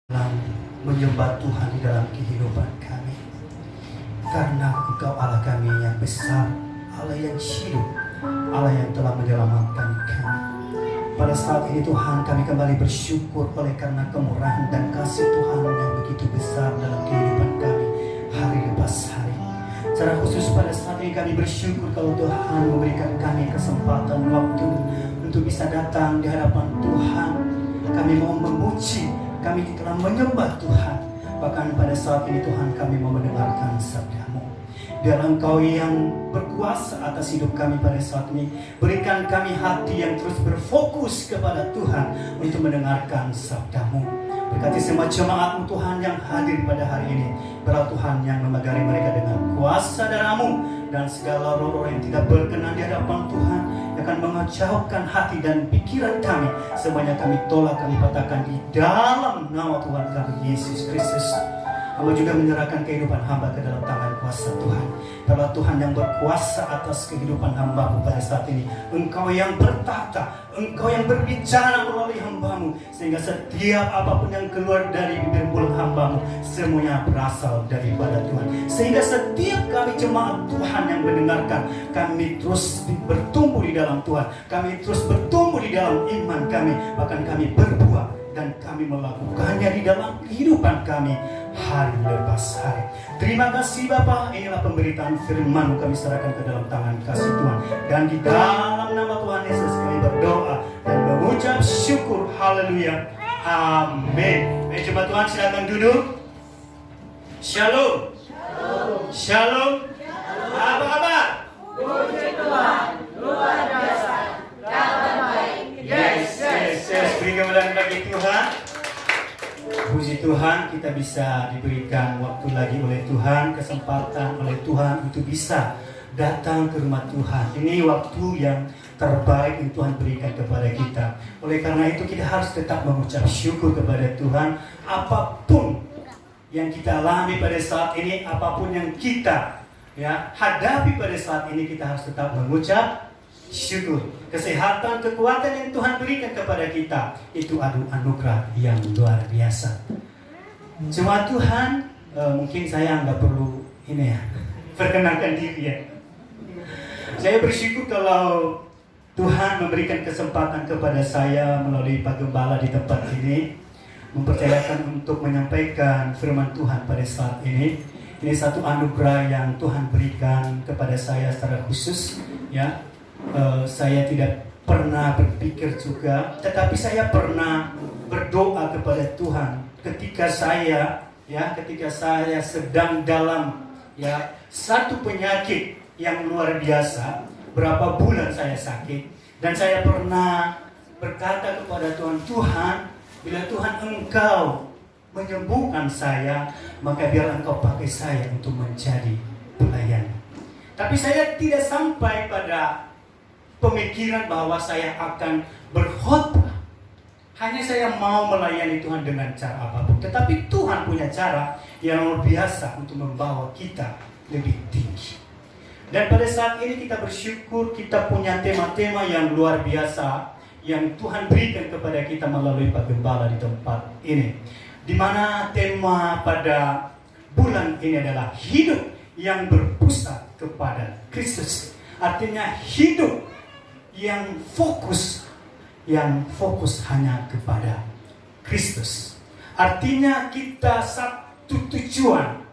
dalam menyembah Tuhan di dalam kehidupan kami. Karena Engkau Allah kami yang besar, Allah yang hidup, Allah yang telah menyelamatkan kami. Pada saat ini Tuhan, kami kembali bersyukur oleh karena kemurahan dan kasih Tuhan yang begitu besar dalam kehidupan kami hari lepas hari. Secara khusus pada saat ini kami bersyukur kalau Tuhan memberikan kami kesempatan waktu untuk bisa datang di hadapan Tuhan. Kami mau memuji, kami telah menyembah Tuhan. Bahkan pada saat ini Tuhan, kami mau mendengarkan sabda-Mu. Biar Engkau yang berkuasa atas hidup kami pada saat ini, berikan kami hati yang terus berfokus kepada Tuhan untuk mendengarkan sabda-Mu. Berkati semua jemaat-Mu Tuhan yang hadir pada hari ini. Biarlah Tuhan yang memagari mereka dengan kuasa darah-Mu, dan segala roh-roh yang tidak berkenan di hadapan Tuhan yang akan mengacaukan hati dan pikiran kami, semuanya kami tolak, kami patahkan di dalam nama Tuhan kami Yesus Kristus. Hamba juga menyerahkan kehidupan hamba ke dalam tangan kuasa Tuhan. Karena Tuhan yang berkuasa atas kehidupan hamba-Mu pada saat ini. Engkau yang bertata, Engkau yang berbicara melalui hamba-Mu, sehingga setiap apapun yang keluar dari bibir mulut hamba-Mu semuanya berasal daripada Tuhan. Sehingga setiap kami jemaat Tuhan yang mendengarkan, kami terus bertumbuh di dalam Tuhan, kami terus bertumbuh di dalam iman kami, bahkan kami berbuah dan kami melakukannya di dalam kehidupan kami hari lepas hari. Terima kasih Bapa, inilah pemberitaan firman-Mu kami serahkan ke dalam tangan kasih Tuhan. Dan di dalam nama Tuhan Yesus kami berdoa dan mengucap syukur. Haleluya. Amin. Baik jemaat Tuhan, silakan duduk. Shalom. Shalom. Apa kabar? Puji Tuhan, luar biasa, kabar baik. Yes. Beri kemuliaan bagi Tuhan. Puji Tuhan, kita bisa diberikan waktu lagi oleh Tuhan, kesempatan oleh Tuhan untuk bisa datang ke rumah Tuhan. Ini waktu yang terbaik yang Tuhan berikan kepada kita. Oleh karena itu kita harus tetap mengucap syukur kepada Tuhan. Apapun yang kita alami pada saat ini, apapun yang kita hadapi pada saat ini, kita harus tetap mengucap syukur. Kesehatan, kekuatan yang Tuhan berikan kepada kita, itu anugerah yang luar biasa. Cuma Tuhan, mungkin saya nggak perlu perkenalkan diri ya. Saya bersyukur kalau Tuhan memberikan kesempatan kepada saya melalui Pak Gembala di tempat ini, mempercayakan untuk menyampaikan firman Tuhan pada saat ini. Ini satu anugerah yang Tuhan berikan kepada saya secara khusus ya. Saya tidak pernah berpikir juga, tetapi saya pernah berdoa kepada Tuhan ketika saya sedang dalam satu penyakit yang luar biasa. Berapa bulan saya sakit, dan saya pernah berkata kepada Tuhan, Tuhan, bila Tuhan Engkau menyembuhkan saya, maka biar Engkau pakai saya untuk menjadi pelayan. Tapi saya tidak sampai pada pemikiran bahwa saya akan berkhotbah. Hanya saya mau melayani Tuhan dengan cara apapun. Tetapi Tuhan punya cara yang luar biasa untuk membawa kita lebih tinggi. Dan pada saat ini kita bersyukur kita punya tema-tema yang luar biasa yang Tuhan berikan kepada kita melalui Pak Gembala di tempat ini. Di mana tema pada bulan ini adalah hidup yang berpusat kepada Kristus. Artinya hidup yang fokus hanya kepada Kristus. Artinya kita satu tujuan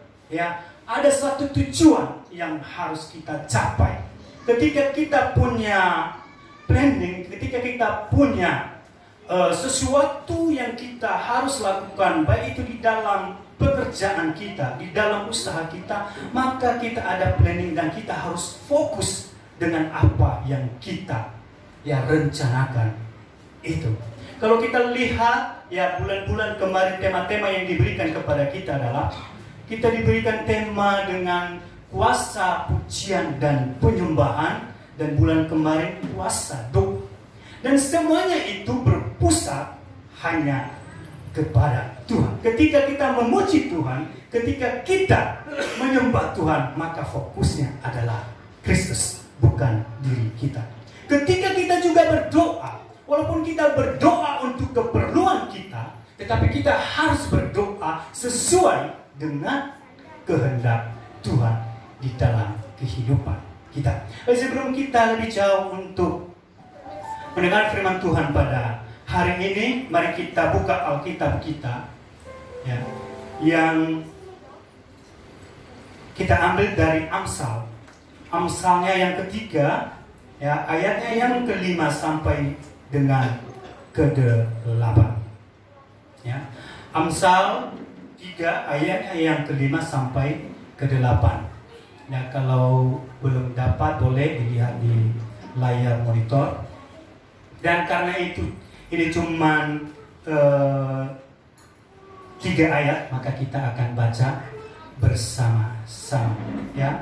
ada satu tujuan yang harus kita capai. Ketika kita punya planning, ketika kita punya sesuatu yang kita harus lakukan, baik itu di dalam pekerjaan kita, di dalam usaha kita, maka kita ada planning dan kita harus fokus dengan apa yang kita rencanakan itu. Kalau kita lihat bulan-bulan kemarin, tema-tema yang diberikan kepada kita adalah kita diberikan tema dengan kuasa, pujian dan penyembahan, dan bulan kemarin kuasa doa. Dan semuanya itu berpusat hanya kepada Tuhan. Ketika kita memuji Tuhan, ketika kita menyembah Tuhan, maka fokusnya adalah Kristus, bukan diri kita. Ketika kita juga berdoa, walaupun kita berdoa untuk keperluan kita, Tetapi kita harus berdoa sesuai dengan kehendak Tuhan di dalam kehidupan kita. Sebelum kita lebih jauh untuk mendengar firman Tuhan pada hari ini, mari kita buka Alkitab kita, ya, yang kita ambil dari Amsal. Amsalnya yang ketiga, ya, ayatnya yang ke-5 sampai dengan ke-8. Ya. Amsal 3 ayatnya yang ke-5 sampai ke-8. Nah, kalau belum dapat boleh dilihat di layar monitor. Dan karena itu ini cuma 3 ayat, maka kita akan baca bersama-sama, ya.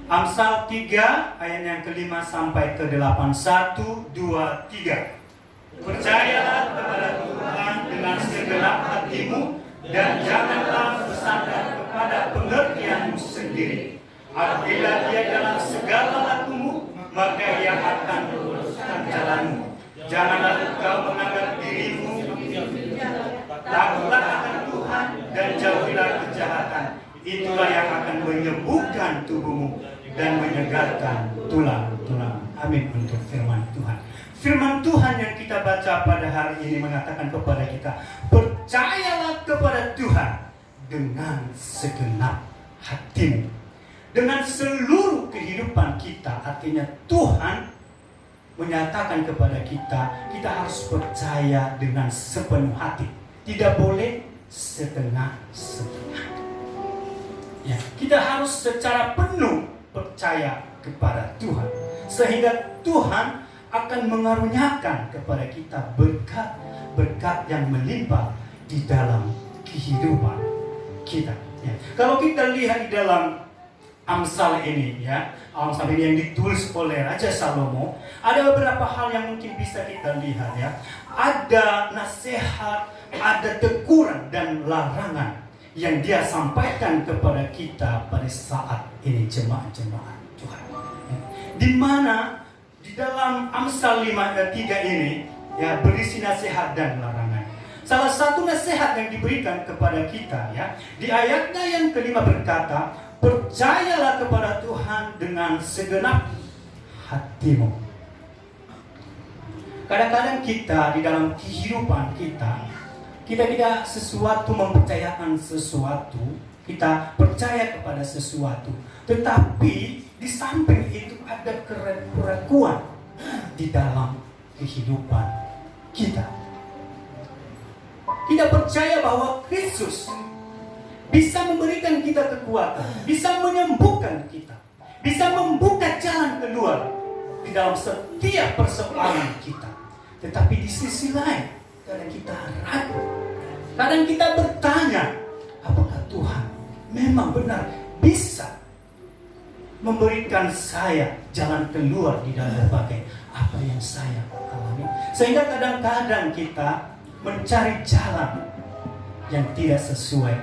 Amsal 3 ayat yang ke-5 sampai ke-8. 1, 2, 3. Percayalah kepada Tuhan dengan segenap hatimu dan janganlah bersandar kepada pengertianmu sendiri. Apabila Dia dalam segala lakumu, maka Ia akan meluruskan jalanmu. Janganlah engkau menganggap dirimu, takutlah akan Tuhan dan jauhilah kejahatan. Itulah yang akan menyembuhkan tubuhmu dan menyegarkan tulang-tulang. Amin untuk firman Tuhan. Firman Tuhan yang kita baca pada hari ini mengatakan kepada kita, percayalah kepada Tuhan dengan segenap hatimu, dengan seluruh kehidupan kita. Artinya Tuhan menyatakan kepada kita, kita harus percaya dengan sepenuh hati, tidak boleh setengah-setengah. Ya, kita harus secara penuh percaya kepada Tuhan, sehingga Tuhan akan mengaruniakan kepada kita berkat-berkat yang melimpah di dalam kehidupan kita. Ya. Kalau kita lihat di dalam Amsal ini, ya, Amsal ini yang ditulis oleh Raja Salomo, ada beberapa hal yang mungkin bisa kita lihat, ya. Ada nasihat, ada teguran dan larangan yang dia sampaikan kepada kita pada saat ini, jemaat-jemaat Tuhan. Ya. Di mana di dalam Amsal 5 ayat 3 ini, ya, berisi nasihat dan larangan. Salah satu nasihat yang diberikan kepada kita, ya, di ayatnya yang ke-5 berkata, percayalah kepada Tuhan dengan segenap hatimu. Kadang-kadang kita di dalam kehidupan kita tidak sesuatu mempercayakan sesuatu, kita percaya kepada sesuatu, tetapi di samping itu ada keraguan di dalam kehidupan kita. Tidak percaya bahwa Kristus bisa memberikan kita kekuatan, bisa menyembuhkan kita, bisa membuka jalan keluar di dalam setiap persoalan kita. Tetapi di sisi lain, kadang kita ragu, kadang kita bertanya, apakah Tuhan memang benar bisa memberikan saya jalan keluar di dalam berbagai apa yang saya alami. Sehingga kadang-kadang kita mencari jalan yang tidak sesuai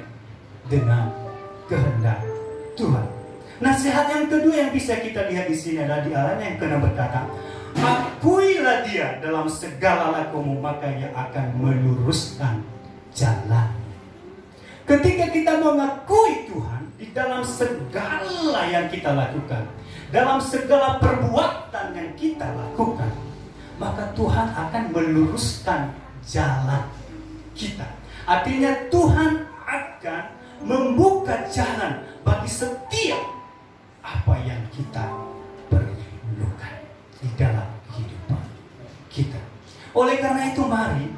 dengan kehendak Tuhan. Nasihat yang kedua yang bisa kita lihat di sini adalah di ayat yang ke-6 berkata, akuilah Dia dalam segala lakumu, maka Ia akan meluruskan jalan. Ketika kita mengakui Tuhan di dalam segala yang kita lakukan, dalam segala perbuatan yang kita lakukan, maka Tuhan akan meluruskan jalan kita. Artinya Tuhan akan membuka jalan bagi setiap apa yang kita perlukan di dalam kehidupan kita. Oleh karena itu mari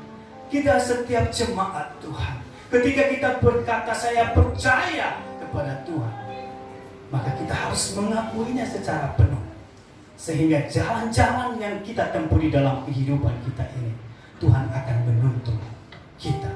kita setiap jemaat Tuhan, ketika kita berkata saya percaya kepada Tuhan, maka kita harus mengakuinya secara penuh, sehingga jalan-jalan yang kita tempuh di dalam kehidupan kita ini, Tuhan akan menuntun kita.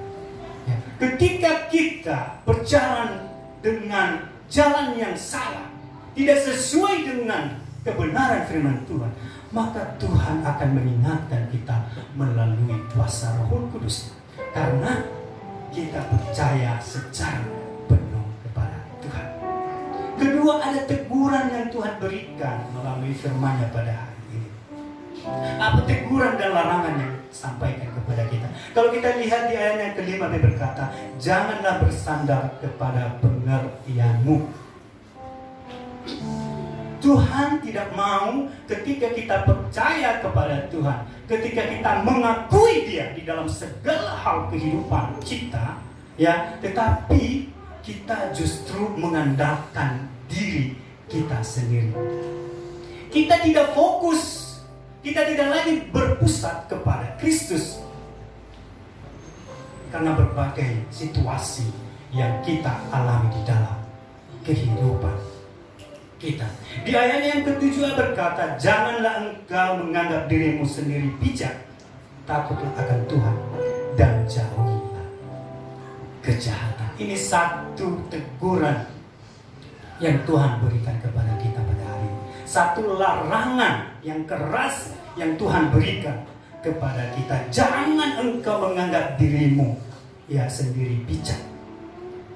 Ya. Ketika kita berjalan dengan jalan yang salah, tidak sesuai dengan kebenaran firman Tuhan, maka Tuhan akan mengingatkan kita melalui kuasa Roh Kudus, karena kita percaya secara penuh kepada Tuhan. Kedua, ada teguran yang Tuhan berikan melalui firman-Nya pada hari ini. Apa teguran dan larangan yang sampaikan kepada kita. Kalau kita lihat di ayat yang kelima, dia berkata, janganlah bersandar kepada pengertianmu. Tuhan tidak mau ketika kita percaya kepada Tuhan, ketika kita mengakui Dia di dalam segala hal kehidupan kita, ya, tetapi kita justru mengandalkan diri kita sendiri. Kita tidak fokus, kita tidak lagi berpusat kepada Kristus karena berbagai situasi yang kita alami di dalam kehidupan kita. Di ayat yang ke-7 berkata, janganlah engkau menganggap dirimu sendiri bijak, takutlah akan Tuhan dan jauhilah kejahatan. Ini satu teguran yang Tuhan berikan kepada kita pada hari ini. Satu larangan yang keras yang Tuhan berikan kepada kita. Jangan engkau menganggap dirimu ya sendiri bijak.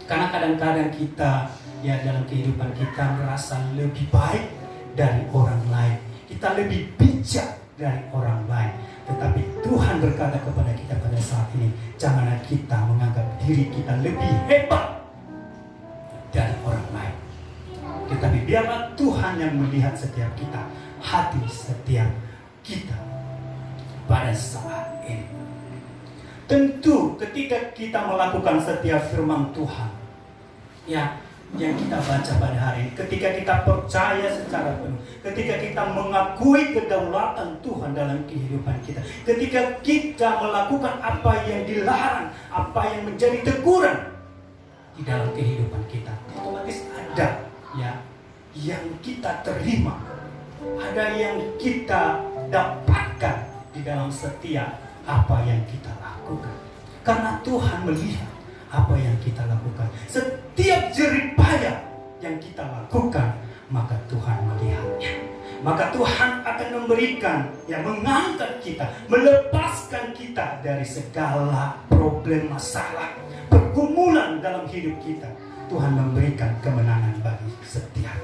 Karena kadang-kadang kita ya dalam kehidupan kita merasa lebih baik dari orang lain. Kita lebih bijak dari orang lain. Tetapi Tuhan berkata kepada kita pada saat ini, janganlah kita menganggap diri kita lebih hebat dari orang lain. Tetapi biarlah Tuhan yang melihat setiap kita, hati setiap kita pada saat ini. Tentu ketika kita melakukan setiap firman Tuhan, ya, yang kita baca pada hari ini, ketika kita percaya secara penuh, ketika kita mengakui kedaulatan Tuhan dalam kehidupan kita, ketika kita melakukan apa yang dilarang, apa yang menjadi teguran di dalam kehidupan kita, otomatis ada ya yang kita terima, ada yang kita dapatkan di dalam setiap apa yang kita lakukan. Karena Tuhan melihat apa yang kita lakukan, setiap jerih payah yang kita lakukan, maka Tuhan melihatnya. Maka Tuhan akan memberikan, yang mengangkat kita, melepaskan kita dari segala problem, masalah, pergumulan dalam hidup kita. Tuhan memberikan kemenangan bagi setiap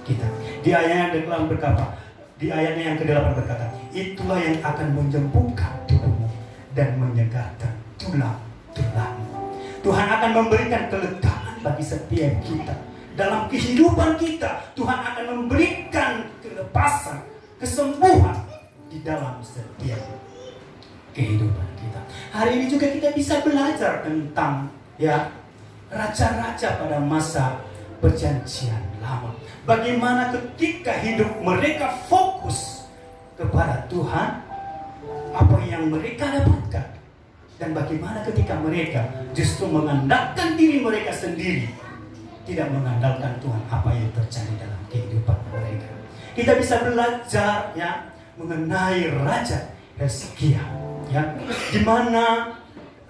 kita. Di ayatnya yang berkata, di ayatnya yang ke-8 berkata, itulah yang akan menyembuhkan tubuhmu dan menyegarkan tulang-tulangmu. Tuhan akan memberikan kelegaan bagi setiap kita. Dalam kehidupan kita, Tuhan akan memberikan kelepasan, kesembuhan di dalam setiap kehidupan kita. Hari ini juga kita bisa belajar tentang ya raja-raja pada masa perjanjian lama. Bagaimana ketika hidup mereka fokus kepada Tuhan, apa yang mereka dapatkan, dan bagaimana ketika mereka justru mengandalkan diri mereka sendiri, tidak mengandalkan Tuhan, apa yang terjadi dalam kehidupan mereka. Kita bisa belajar ya mengenai Raja Hizkia, ya, di mana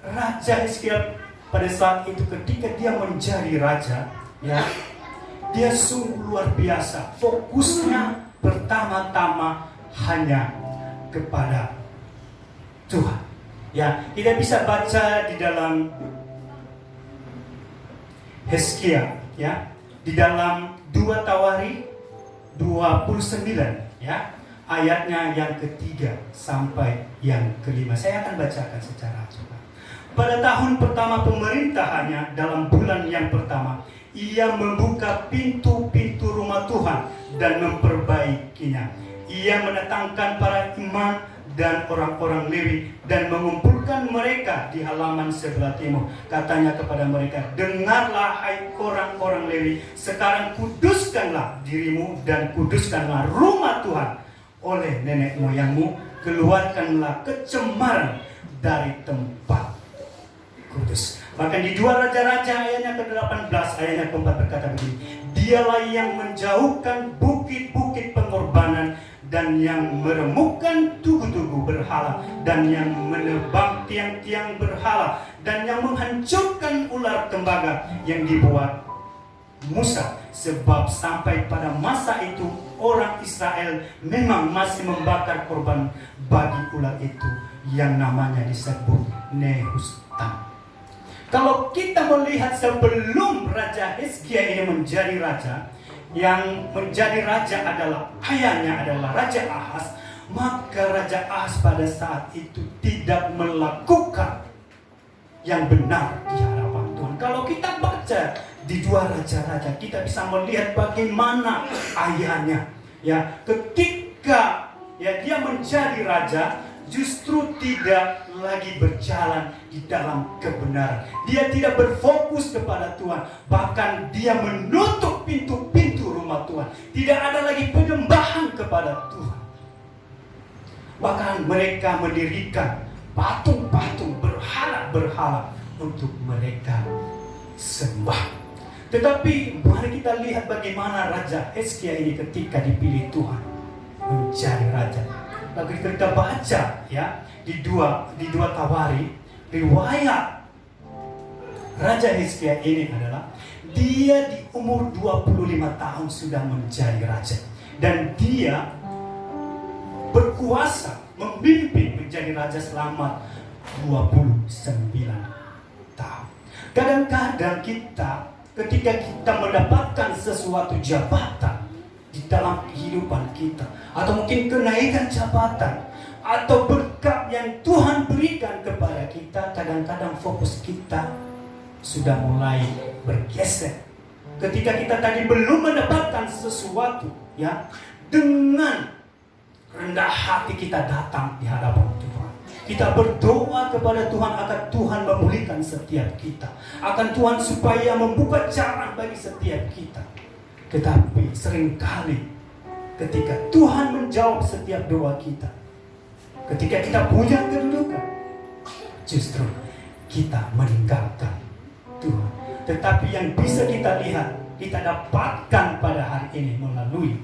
Raja Hizkia pada saat itu ketika dia menjadi raja, ya, dia sungguh luar biasa. Fokusnya pertama-tama hanya kepada Tuhan. Ya, kita bisa baca di dalam Hizkia, ya, di dalam 2 Tawari 29, ya, ayatnya yang ketiga sampai yang kelima. Saya akan bacakan secara cepat. Pada tahun pertama pemerintahannya, dalam bulan yang pertama, ia membuka pintu-pintu rumah Tuhan dan memperbaikinya. Ia mendatangkan para imam dan orang-orang Lewi dan mengumpulkan mereka di halaman sebelah timur. Katanya kepada mereka, dengarlah hai orang-orang Lewi, sekarang kuduskanlah dirimu dan kuduskanlah rumah Tuhan oleh nenek moyangmu. Keluarkanlah kecemaran dari tempat kudus. Bahkan di 2 Raja-Raja ayatnya ke-18, ayatnya ke-4 berkata begini, dialah yang menjauhkan bukit-bukit pengorbanan dan yang meremukkan tugu-tugu berhala dan yang menebang tiang-tiang berhala dan yang menghancurkan ular tembaga yang dibuat Musa. Sebab sampai pada masa itu orang Israel memang masih membakar korban bagi ular itu yang namanya disebut Nehustan. Kalau kita melihat sebelum Raja Hizkia ini menjadi raja, yang menjadi raja adalah ayahnya adalah Raja Ahaz, Maka Raja Ahas pada saat itu tidak melakukan yang benar di hadapan Tuhan. Kalau kita baca di 2 Raja-Raja, kita bisa melihat bagaimana ayahnya, ya, ketika dia menjadi raja, justru tidak lagi berjalan di dalam kebenaran. Dia tidak berfokus kepada Tuhan, bahkan dia menutup pintu-pintu rumah Tuhan. Tidak ada lagi penyembahan kepada Tuhan. Bahkan mereka mendirikan patung-patung, berhala-berhala untuk mereka sembah. Tetapi mari kita lihat bagaimana Raja Hizkia ini ketika dipilih Tuhan menjadi raja. Lalu kita baca ya di dua Tawari, riwayat Raja Hizkia ini adalah dia di umur 25 tahun sudah menjadi raja, dan dia berkuasa memimpin menjadi raja selama 29 tahun. Kadang-kadang kita ketika kita mendapatkan sesuatu jabatan di dalam kehidupan kita, atau mungkin kenaikan jabatan atau berkat yang Tuhan berikan kepada kita, kadang-kadang fokus kita sudah mulai bergeser. Ketika kita tadi belum mendapatkan sesuatu, ya, dengan rendah hati kita datang di hadapan Tuhan. Kita berdoa kepada Tuhan agar Tuhan memulihkan setiap kita, akan Tuhan supaya membuka jalan bagi setiap kita. Tetapi seringkali ketika Tuhan menjawab setiap doa kita, ketika kita punya kedudukan, justru kita meninggalkan Tuhan. Tetapi yang bisa kita lihat, kita dapatkan pada hari ini melalui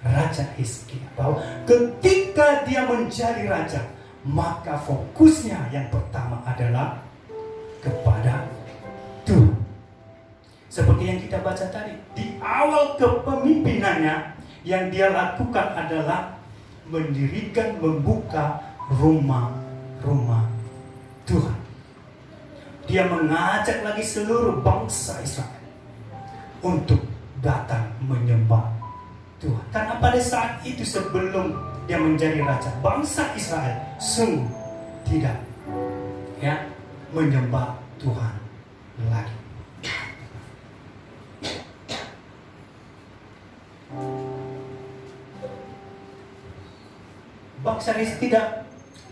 Raja Hizkia, bahwa ketika dia menjadi raja, maka fokusnya yang pertama adalah kepada Tuhan. Seperti yang kita baca tadi, di awal kepemimpinannya yang dia lakukan adalah mendirikan, membuka rumah-rumah Tuhan. Dia mengajak lagi seluruh bangsa Israel untuk datang menyembah Tuhan. Karena pada saat itu sebelum dia menjadi raja, bangsa Israel sungguh tidak menyembah Tuhan lagi. Bangsa Israel tidak,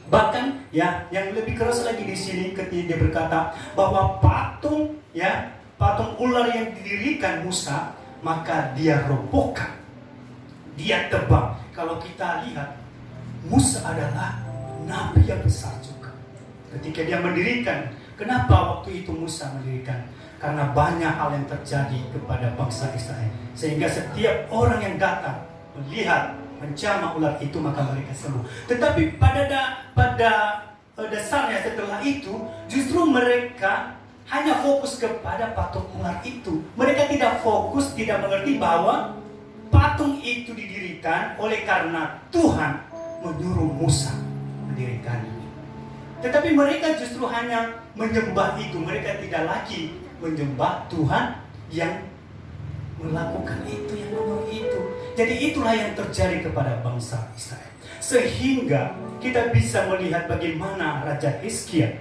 bahkan ya yang lebih keras lagi di sini ketika dia berkata bahwa patung ular yang didirikan Musa, maka dia robohkan, dia tebang. Kalau kita lihat, Musa adalah nabi yang besar juga. Ketika dia mendirikan, kenapa waktu itu Musa mendirikan? Karena banyak hal yang terjadi kepada bangsa Israel, sehingga setiap orang yang datang melihat menjamah ular itu, maka mereka sembuh. Tetapi pada dasarnya setelah itu, justru mereka hanya fokus kepada patung ular itu. Mereka tidak fokus, tidak mengerti bahwa patung itu didirikan oleh karena Tuhan menyuruh Musa mendirikannya. Tetapi mereka justru hanya menyembah itu. Mereka tidak lagi menyembah Tuhan yang melakukan itu, yang menyuruh itu. Jadi itulah yang terjadi kepada bangsa Israel. Sehingga kita bisa melihat bagaimana Raja Hizkia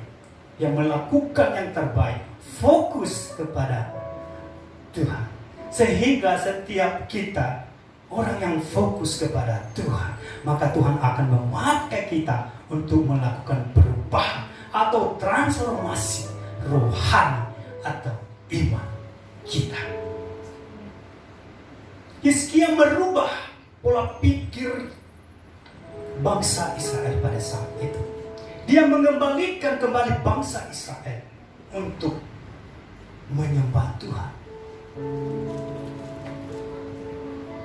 yang melakukan yang terbaik, fokus kepada Tuhan. Sehingga setiap kita orang yang fokus kepada Tuhan, maka Tuhan akan memakai kita untuk melakukan perubahan atau transformasi rohani atau iman kita. Hizkia merubah pola pikir bangsa Israel pada saat itu. Dia mengembalikan kembali bangsa Israel untuk menyembah Tuhan,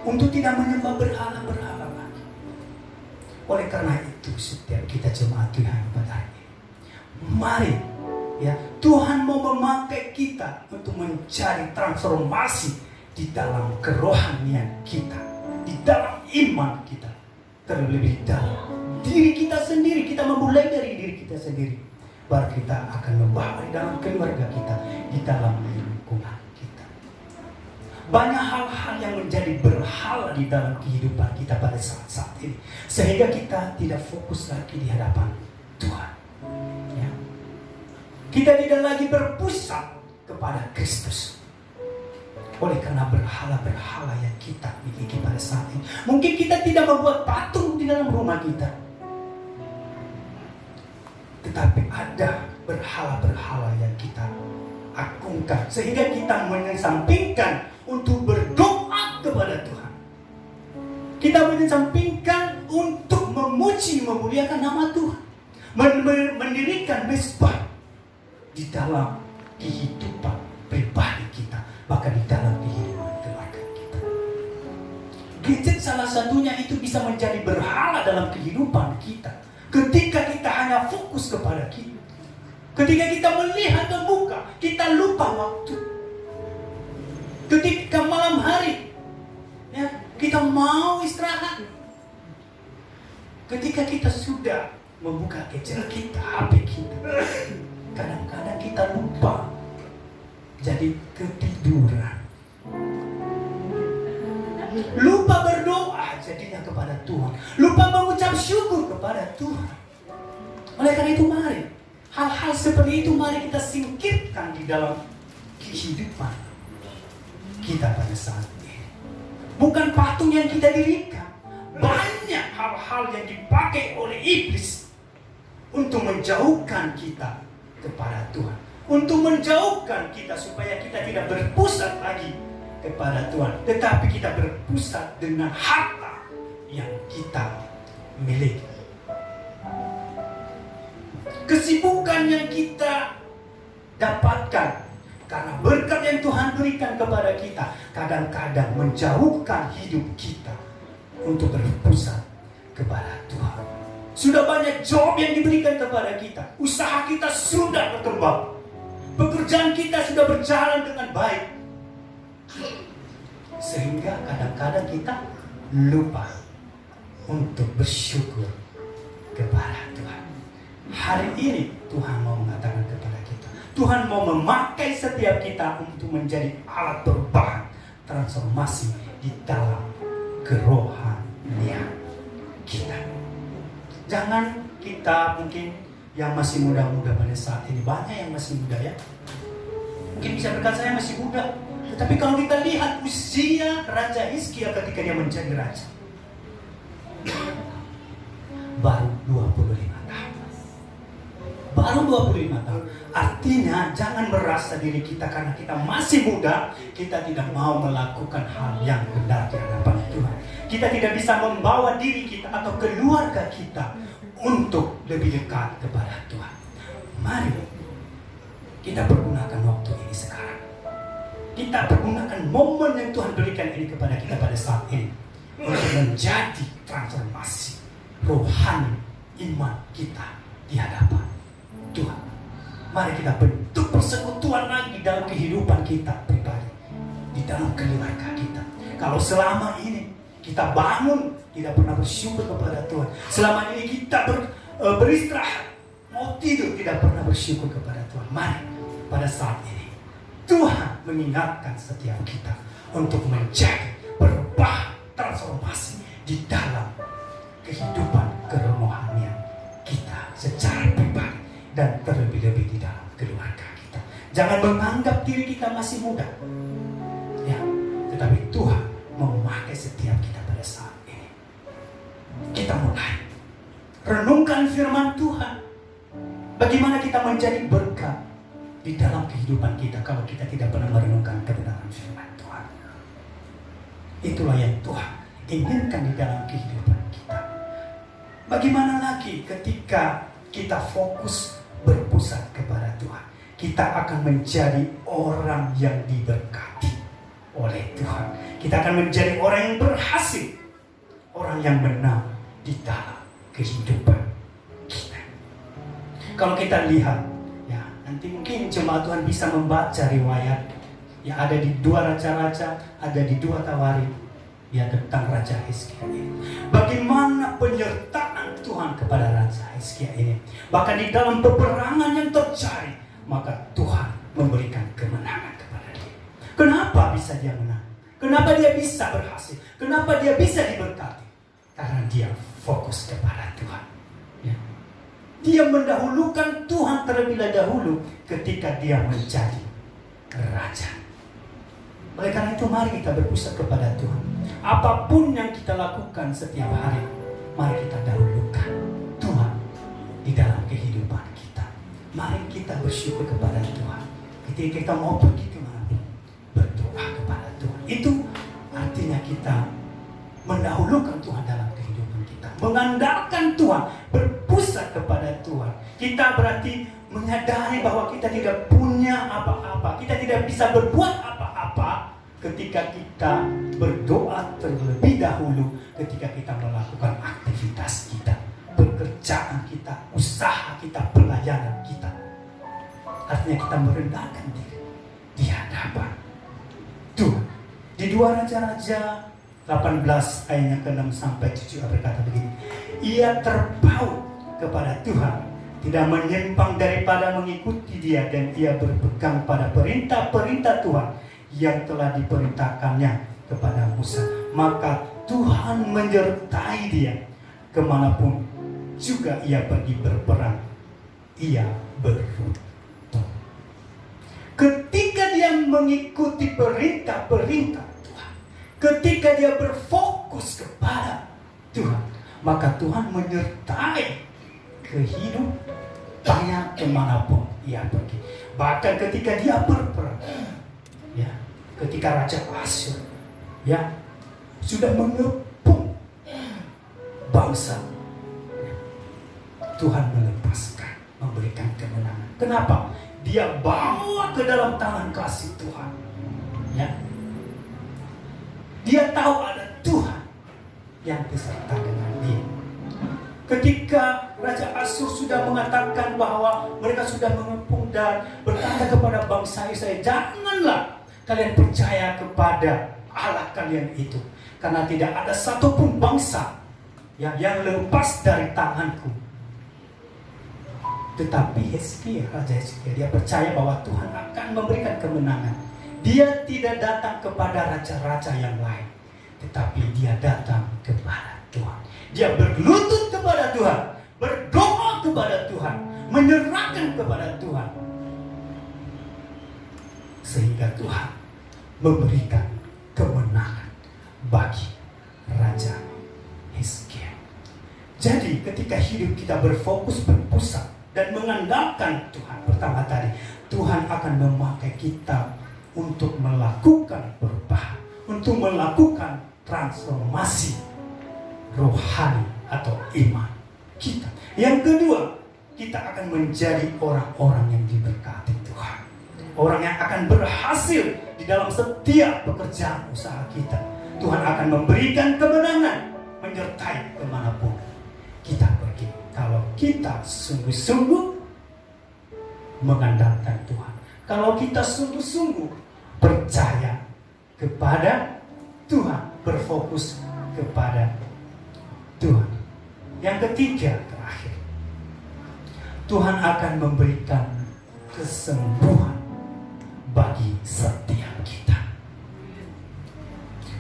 untuk tidak menyembah berhala-berhala lagi. Oleh karena itu, setiap kita jemaat Tuhan pada hari ini, mari Tuhan mau memakai kita untuk mencari transformasi di dalam kerohanian kita, di dalam iman kita, terlebih dalam diri kita sendiri. Kita memulai dari diri kita sendiri, baru kita akan membawa di dalam keluarga kita, di dalam lingkungan kita. Banyak hal-hal yang menjadi berhala di dalam kehidupan kita pada saat-saat ini, sehingga kita tidak fokus lagi di hadapan Tuhan. Ya. Kita tidak lagi berpusat kepada Kristus. Oleh karena berhala-berhala yang kita miliki pada saat ini. Mungkin kita tidak membuat patung di dalam rumah kita, tetapi ada berhala-berhala yang kita agungkan, sehingga kita mengesampingkan untuk berdoa kepada Tuhan. Kita mengesampingkan untuk memuji, memuliakan nama Tuhan, mendirikan mezbah di dalam kehidupan pribadi kita, bahkan di dalam kehidupan keluarga kita. Gadget salah satunya itu bisa menjadi berhala dalam kehidupan kita. Ketika kita hanya fokus kepada kita, ketika kita melihat ke muka, kita lupa waktu. Ketika malam hari, ya, kita mau istirahat. Ketika kita sudah membuka gadget kita, HP kita, kadang-kadang kita lupa, jadi ketiduran. Lupa berdoa jadinya kepada Tuhan. Lupa mengucap syukur kepada Tuhan. Oleh karena itu mari, hal-hal seperti itu mari kita singkirkan di dalam kehidupan kita pada saat ini. Bukan patung yang kita dirikan. Banyak hal-hal yang dipakai oleh iblis untuk menjauhkan kita kepada Tuhan, untuk menjauhkan kita supaya kita tidak berpusat lagi kepada Tuhan, tetapi kita berpusat dengan harta yang kita miliki. Kesibukan yang kita dapatkan karena berkat yang Tuhan berikan kepada kita, kadang-kadang menjauhkan hidup kita untuk berpusat kepada Tuhan. Sudah banyak job yang diberikan kepada kita, usaha kita sudah berkembang, pekerjaan kita sudah berjalan dengan baik, sehingga kadang-kadang kita lupa untuk bersyukur kepada Tuhan. Hari ini Tuhan mau mengatakan kepada kita, Tuhan mau memakai setiap kita untuk menjadi alat perubahan, transformasi di dalam kerohanian kita. Jangan kita mungkin yang masih muda-muda pada saat ini, banyak yang masih muda ya, mungkin bisa berkata saya masih muda. Tetapi kalau kita lihat usia Raja Hizkia ketika dia menjadi raja, baru 25 tahun. Baru 25 tahun. Artinya jangan merasa diri kita karena kita masih muda, kita tidak mau melakukan hal yang benar di hadapan Tuhan. Kita tidak bisa membawa diri kita atau keluarga kita untuk lebih dekat kepada Tuhan. Mari kita pergunakan waktu ini sekarang. Kita pergunakan momen yang Tuhan berikan ini kepada kita pada saat ini untuk menjadi transformasi rohani iman kita di hadapan Tuhan. Mari kita bentuk persekutuan lagi dalam kehidupan kita pribadi, di dalam keluarga kita. Kalau selama ini kita bangun tidak pernah bersyukur kepada Tuhan, selama ini kita beristirahat, mau tidur tidak pernah bersyukur kepada Tuhan, mari pada saat ini Tuhan mengingatkan setiap kita untuk menjadi perubahan transformasi di dalam kehidupan kerohanian kita secara pribadi dan terlebih-lebih di dalam keluarga kita. Jangan menganggap diri kita masih muda, ya, tetapi Tuhan memakai setiap kita pada saat ini. Kita mulai renungkan firman Tuhan. Bagaimana kita menjadi berkat di dalam kehidupan kita kalau kita tidak pernah merenungkan kebenaran firman Tuhan. Itulah yang Tuhan inginkan di dalam kehidupan kita. Bagaimana lagi ketika kita fokus berpusat kepada Tuhan, kita akan menjadi orang yang diberkati oleh Tuhan. Kita akan menjadi orang yang berhasil, orang yang menang di dalam kehidupan kita. Kalau kita lihat, nanti mungkin jemaat Tuhan bisa membaca riwayat yang ada di 2 Raja-Raja, ada di 2 Tawarikh, ya, tentang Raja Hizkia ini. Bagaimana penyertaan Tuhan kepada Raja Hizkia ini. Bahkan di dalam peperangan yang terjadi, maka Tuhan memberikan kemenangan kepada dia. Kenapa bisa dia menang? Kenapa dia bisa berhasil? Kenapa dia bisa diberkati? Karena dia fokus kepada Tuhan. Ya. Dia mendahulukan Tuhan terlebih dahulu ketika dia menjadi raja. Oleh karena itu mari kita berpusat kepada Tuhan. Apapun yang kita lakukan setiap hari, mari kita dahulukan Tuhan di dalam kehidupan kita. Mari kita bersyukur kepada Tuhan. Ketika kita mau pergi kemana, berdoa kepada Tuhan. Itu artinya kita mendahulukan Tuhan dalam kehidupan kita. Mengandalkan Tuhan, berpusat kepada Tuhan. Kita berarti menyadari bahwa kita tidak punya apa-apa. Kita tidak bisa berbuat apa-apa ketika kita berdoa terlebih dahulu, ketika kita melakukan aktivitas kita, pekerjaan kita, usaha kita, pelayanan kita. Artinya kita merendahkan diri di hadapan Tuhan. Di 2 Raja-Raja 18 ayatnya ke-6 sampai 7 berkata begini. Ia terpaut kepada Tuhan, tidak menyimpang daripada mengikuti Dia, dan ia berpegang pada perintah-perintah Tuhan yang telah diperintahkannya kepada Musa. Maka Tuhan menyertai dia kemanapun juga ia pergi berperang. Ia beruntung. Ketika dia mengikuti perintah-perintah Tuhan, ketika dia berfokus kepada Tuhan, maka Tuhan menyertai kehidupannya kemanapun ia pergi. Bahkan ketika dia berperang, ya, ketika Raja Asyur, ya, sudah mengepung bangsa, Tuhan melepaskan, memberikan kemenangan. Kenapa? Dia bawa ke dalam tangan kasih Tuhan. Ya. Dia tahu ada Tuhan yang beserta dengan dia. Ketika Raja Asyur sudah mengatakan bahwa mereka sudah mengepung dan berkata kepada bangsa Israel, janganlah kalian percaya kepada Allah kalian itu, karena tidak ada satupun bangsa yang lepas dari tanganku. Tetapi Raja Hizkia, dia percaya bahwa Tuhan akan memberikan kemenangan. Dia tidak datang kepada raja-raja yang lain, tetapi dia datang kepada Tuhan. Dia berlutut kepada Tuhan, berdoa kepada Tuhan, menyerahkan kepada Tuhan, sehingga Tuhan memberikan kemenangan bagi Raja Hizkia. Jadi ketika hidup kita berfokus, berpusat dan mengandalkan Tuhan, pertama tadi, Tuhan akan memakai kita untuk melakukan perubahan, untuk melakukan transformasi rohani atau iman kita. Yang kedua, kita akan menjadi orang-orang yang diberkati Tuhan, orang yang akan berhasil di dalam setiap pekerjaan usaha kita. Tuhan akan memberikan kemenangan, menyertai kemanapun kita pergi. Kalau kita sungguh-sungguh mengandalkan Tuhan, kalau kita sungguh-sungguh percaya kepada Tuhan, berfokus kepada Tuhan. Yang ketiga, terakhir, Tuhan akan memberikan kesembuhan bagi setiap kita.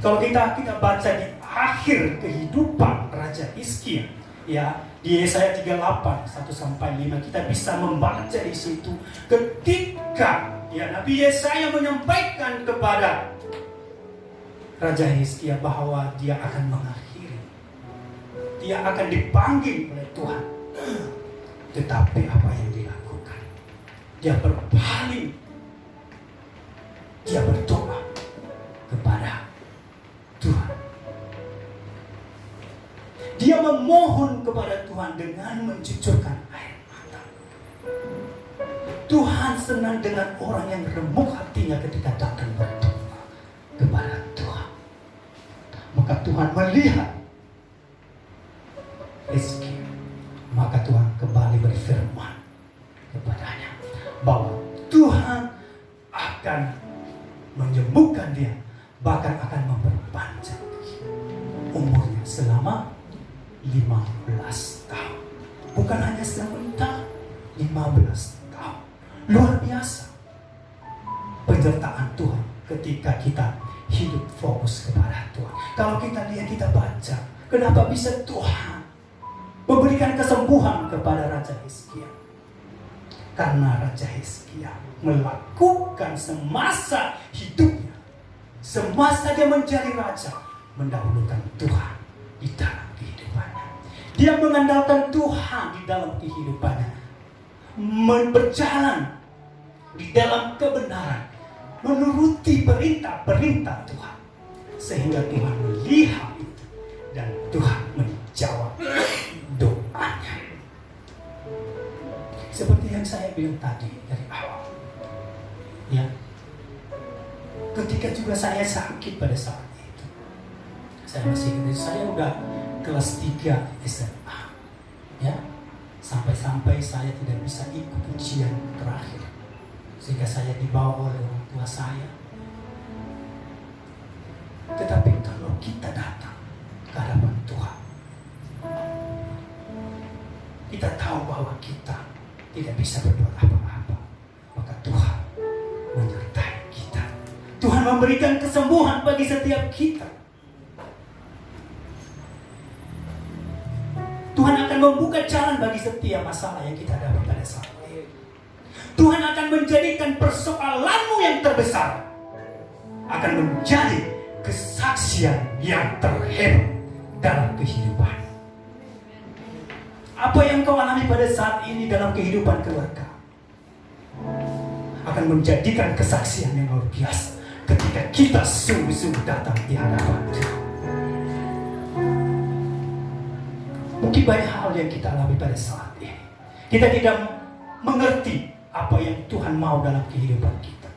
Kalau kita baca di akhir kehidupan Raja Hizkia, ya, di Yesaya 38 1-5 kita bisa membaca di situ ketika, ya, Nabi Yesaya menyampaikan kepada Raja Hizkia bahwa dia akan mengakhiri, dia akan dipanggil oleh Tuhan. Tetapi apa yang dilakukan? Dia berpaling, dia berdoa kepada Tuhan. Dia memohon kepada Tuhan dengan mencucurkan air mata. Tuhan senang dengan orang yang remuk hatinya ketika datang berdoa kepada Tuhan. Maka Tuhan melihat Hizkia. Maka Tuhan kembali berfirman kepadanya bahwa Tuhan akan menyembuhkan dia, bahkan akan memperpanjang umurnya selama 15 tahun. Bukan hanya sebentar, 15 tahun. Luar biasa penyertaan Tuhan ketika kita hidup fokus kepada Tuhan. Kalau kita lihat, kita baca, kenapa bisa Tuhan memberikan kesembuhan kepada Raja Hizkia? Karena Raja Hizkia melakukan semasa hidupnya, semasa dia menjadi raja, mendahulukan Tuhan di dalam kehidupannya. Dia mengandalkan Tuhan di dalam kehidupannya, berjalan di dalam kebenaran, menuruti perintah-perintah Tuhan, sehingga Tuhan melihat itu dan Tuhan menjawab doanya. Seperti yang saya bilang tadi dari awal, ya, ketika juga saya sakit pada saat itu, saya masih ingat, saya udah kelas 3 SMA, ya, sampai-sampai saya tidak bisa ikut ujian terakhir, sehingga saya dibawa oleh orang tua saya. Tetapi kalau kita datang ke hadapan Tuhan, kita tahu bahwa kita tidak bisa berbuat apa-apa, maka Tuhan menyertai kita. Tuhan memberikan kesembuhan bagi setiap kita. Tuhan akan membuka jalan bagi setiap masalah yang kita hadapi pada saat ini. Tuhan akan menjadikan persoalanmu yang terbesar akan menjadi kesaksian yang terhebat dalam kehidupan. Apa yang kau alami pada saat ini dalam kehidupan keluarga akan menjadikan kesaksian yang luar biasa ketika kita sungguh-sungguh datang di hadapan Tuhan. Mungkin banyak hal yang kita alami pada saat ini, kita tidak mengerti apa yang Tuhan mau dalam kehidupan kita.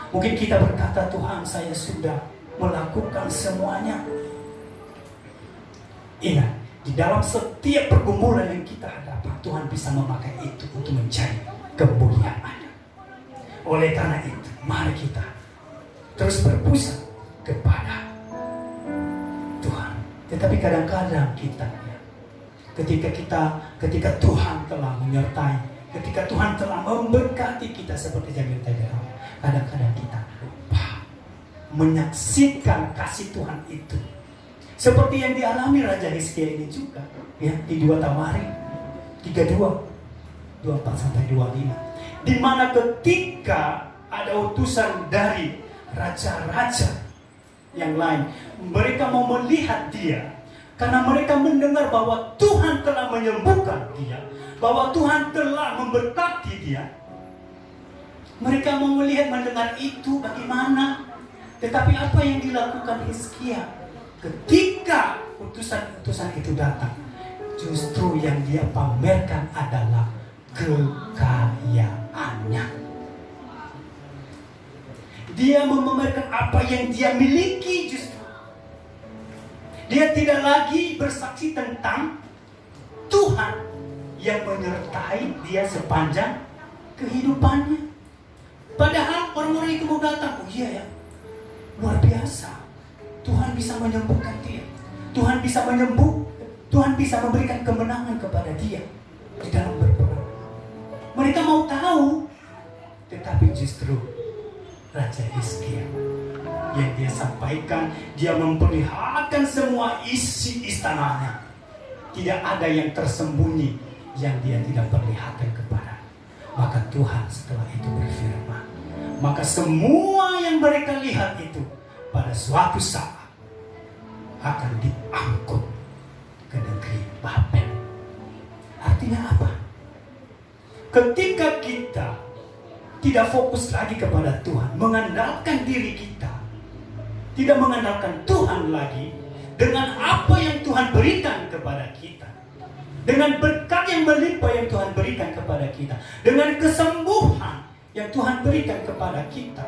Mungkin kita berkata, Tuhan, saya sudah melakukan semuanya. Ingat, di dalam setiap pergumulan yang kita hadapi, Tuhan bisa memakai itu untuk mencari kemuliaan-Nya. Oleh karena itu, mari kita terus berpusat kepada Tuhan. Tetapi kadang-kadang kita, ya, ketika Tuhan telah menyertai, ketika Tuhan telah memberkati kita seperti yang kita bilang, kadang-kadang kita lupa menyaksikan kasih Tuhan itu. Seperti yang dialami Raja Hizkia ini juga, ya, di 2 Tawarik 32, 24-25, di mana ketika ada utusan dari raja-raja yang lain, mereka mau melihat dia, karena mereka mendengar bahwa Tuhan telah menyembuhkan dia, bahwa Tuhan telah memberkati dia. Mereka mau melihat, mendengar itu bagaimana. Tetapi apa yang dilakukan Hizkia? Ketika utusan-utusan itu datang, justru yang dia pamerkan adalah kekayaannya. Dia memamerkan apa yang dia miliki justru. Dia tidak lagi bersaksi tentang Tuhan yang menyertai dia sepanjang kehidupannya. Padahal orang-orang itu mau datang, oh iya ya, luar biasa, Tuhan bisa menyembuhkan dia, Tuhan bisa Tuhan bisa memberikan kemenangan kepada dia di dalam berperang. Mereka mau tahu, tetapi justru Raja Hizkia yang dia sampaikan, dia memperlihatkan semua isi istananya. Tidak ada yang tersembunyi yang dia tidak perlihatkan kepada. Maka Tuhan setelah itu berfirman, maka semua yang mereka lihat itu pada suatu saat akan diangkut ke negeri Babel. Artinya apa? Ketika kita tidak fokus lagi kepada Tuhan, mengandalkan diri kita, tidak mengandalkan Tuhan lagi, dengan apa yang Tuhan berikan kepada kita, dengan berkat yang melimpah yang Tuhan berikan kepada kita, dengan kesembuhan yang Tuhan berikan kepada kita,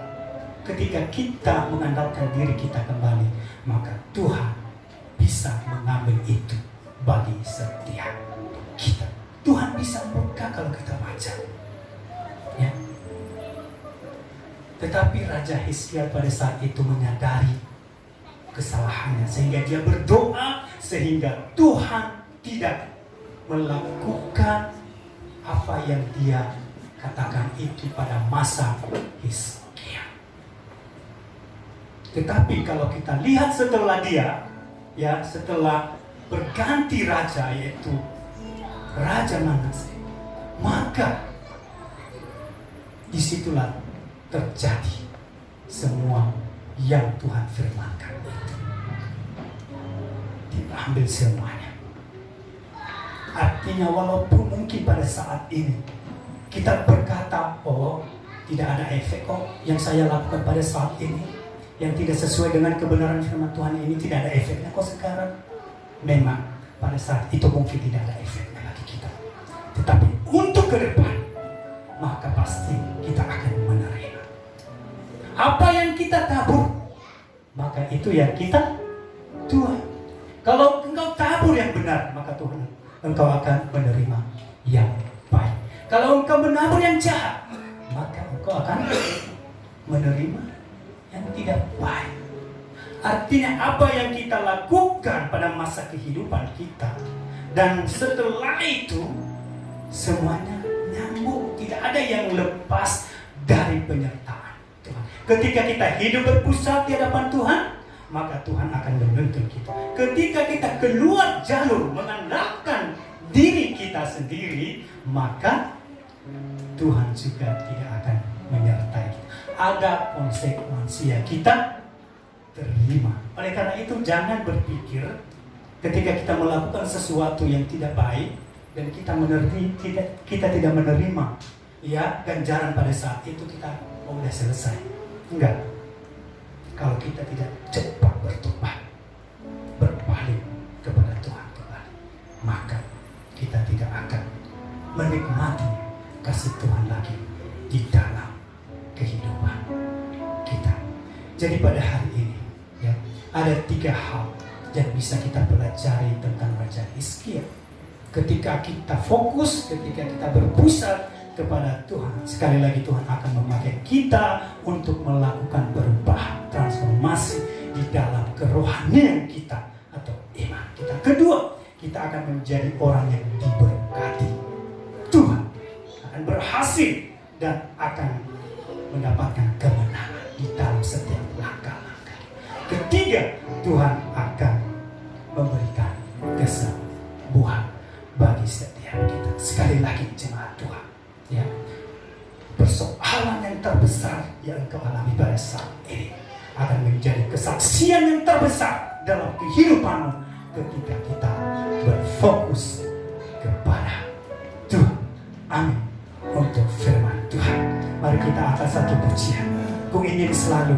ketika kita mengandalkan diri kita kembali, maka Tuhan bisa mengambil itu bagi setiap kita. Tuhan bisa buka kalau kita baca, ya. Tetapi Raja Hizkia pada saat itu menyadari kesalahannya, sehingga dia berdoa sehingga Tuhan tidak melakukan apa yang dia katakan itu pada masa Hizkia. Tetapi kalau kita lihat setelah dia, ya setelah berganti raja, yaitu Raja Manase, maka disitulah terjadi semua yang Tuhan firmankan itu. Diambil semuanya. Artinya walaupun mungkin pada saat ini kita berkata, oh tidak ada efek kok yang saya lakukan pada saat ini, yang tidak sesuai dengan kebenaran firman Tuhan ini, tidak ada efeknya kok sekarang. Memang pada saat itu mungkin tidak ada efeknya bagi kita. Tetapi untuk ke depan, maka pasti kita akan menerima. Apa yang kita tabur, maka itu yang kita tuai. Kalau engkau tabur yang benar, maka Tuhan, engkau akan menerima yang baik. Kalau engkau menabur yang jahat, maka engkau akan menerima yang tidak baik. Artinya apa yang kita lakukan pada masa kehidupan kita, dan setelah itu semuanya nyambung, tidak ada yang lepas dari penyertaan Tuhan. Ketika kita hidup berpusat di hadapan Tuhan, maka Tuhan akan menuntun kita. Ketika kita keluar jalur mengandalkan diri kita sendiri, maka Tuhan juga tidak akan menyertai kita. Ada konsekuensi yang kita terima. Oleh karena itu jangan berpikir ketika kita melakukan sesuatu yang tidak baik dan kita tidak menerima ya ganjaran pada saat itu, kita sudah selesai. Enggak. Kalau kita tidak cepat bertobat, berbalik kepada Tuhan kembali, maka kita tidak akan menikmati kasih Tuhan lagi di dalam kehidupan kita. Jadi pada hari ini ya, ada 3 hal yang bisa kita pelajari tentang Raja Hizkia. Ketika kita fokus, ketika kita berpusat kepada Tuhan, sekali lagi Tuhan akan memakai kita untuk melakukan perubahan, transformasi di dalam kerohanian kita atau iman kita. Kedua, kita akan menjadi orang yang diberkati. Tuhan akan berhasil dan akan mendapatkan kemenangan di dalam setiap langkah-langkah. Ketiga, Tuhan akan memberikan kesembuhan bagi setiap kita. Sekali lagi jemaat Tuhan, ya, persoalan yang terbesar yang engkau alami pada saat ini akan menjadi kesaksian yang terbesar dalam kehidupanmu ketika kita berfokus kepada Tuhan. Amin. Untuk firman Tuhan, mari kita angkat satu pujian. Ku ingin selalu